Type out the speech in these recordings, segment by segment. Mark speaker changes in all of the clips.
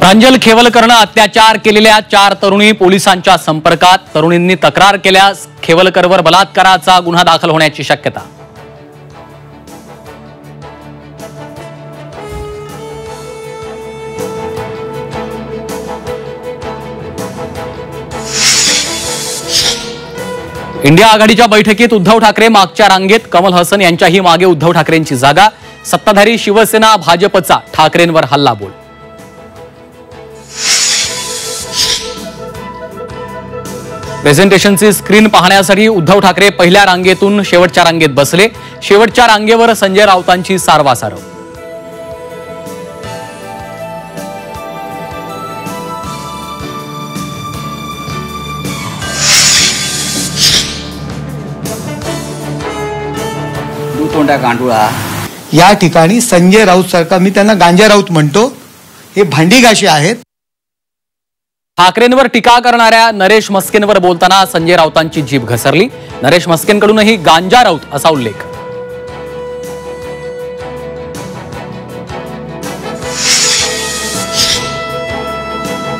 Speaker 1: प्रांजल खेवलकरनं अत्याचार केलेल्या 4 तरुणी पोलिसांच्या संपर्कात. तरुणींनी तक्रार केल्यास खेवलकरवर बलात्काराचा गुन्हा दाखल होण्याची शक्यता. इंडिया आघाडीच्या बैठकीत उद्धव ठाकरे मागच्या रांगेत. कमल हसन यांच्याही मागे उद्धव ठाकरेंची जागा. सत्ताधारी शिवसेना भाजपचा ठाकरेंवर हल्लाबोल. प्रेझेंटेशनची स्क्रीन पाहण्यासाठी उद्धव ठाकरे पहिल्या रांगेतून शेवटच्या रांगेत बसले. शेवटच्या रांगेवर संजय राऊतांची सारवासारव.
Speaker 2: दुतोंड्या गांडुळा
Speaker 3: या ठिकाणी संजय राऊत सारखा, मी त्यांना गांजा राऊत म्हणतो, हे भांडीघाशी आहेत.
Speaker 1: ठाकरेंवर टीका करणाऱ्या नरेश म्हस्केंवर बोलताना संजय राऊतांची जीभ घसरली. नरेश म्हस्केंकडूनही गांजा राऊत असा उल्लेख.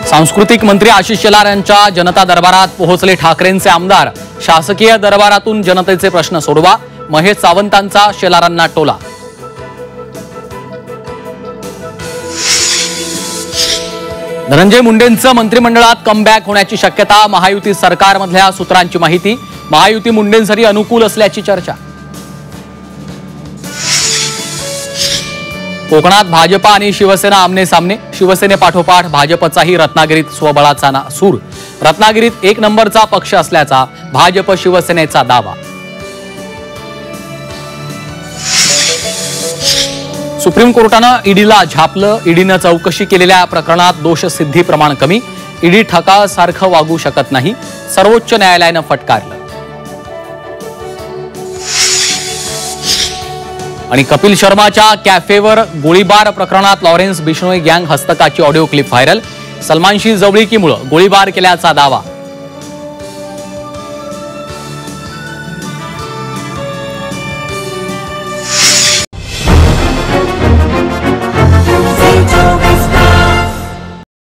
Speaker 1: सांस्कृतिक मंत्री आशिष शेलार यांच्या जनता दरबारात पोहोचले ठाकरेंचे आमदार. शासकीय दरबारातून जनतेचे प्रश्न सोडवा. महेश सावंतांचा शेलारांना टोला. धनंजय मुंडेंचं मंत्रिमंडळात कमबॅक होण्याची शक्यता. महायुती सरकारमधल्या सूत्रांची माहिती. महायुती मुंडेंसाठी अनुकूल असल्याची चर्चा. कोकणात भाजपा आणि शिवसेना आमने सामने. शिवसेनेपाठोपाठ भाजपचाही रत्नागिरीत स्वबळाचा सूर. रत्नागिरीत 1 नंबरचा पक्ष असल्याचा भाजप शिवसेनेचा दावा. सुप्रीम कोर्टानं ईडीला झापलं. ईडीनं चौकशी केलेल्या प्रकरणात दोषसिद्धी प्रमाण कमी. ईडी ठकासारखं वागू शकत नाही. सर्वोच्च न्यायालयानं फटकारलं. आणि कपिल शर्माच्या कॅफेवर गोळीबार प्रकरणात लॉरेन्स बिश्नोई गँग हस्तकाची ऑडिओ क्लिप व्हायरल. सलमानशी जवळीकीमुळे गोळीबार केल्याचा दावा.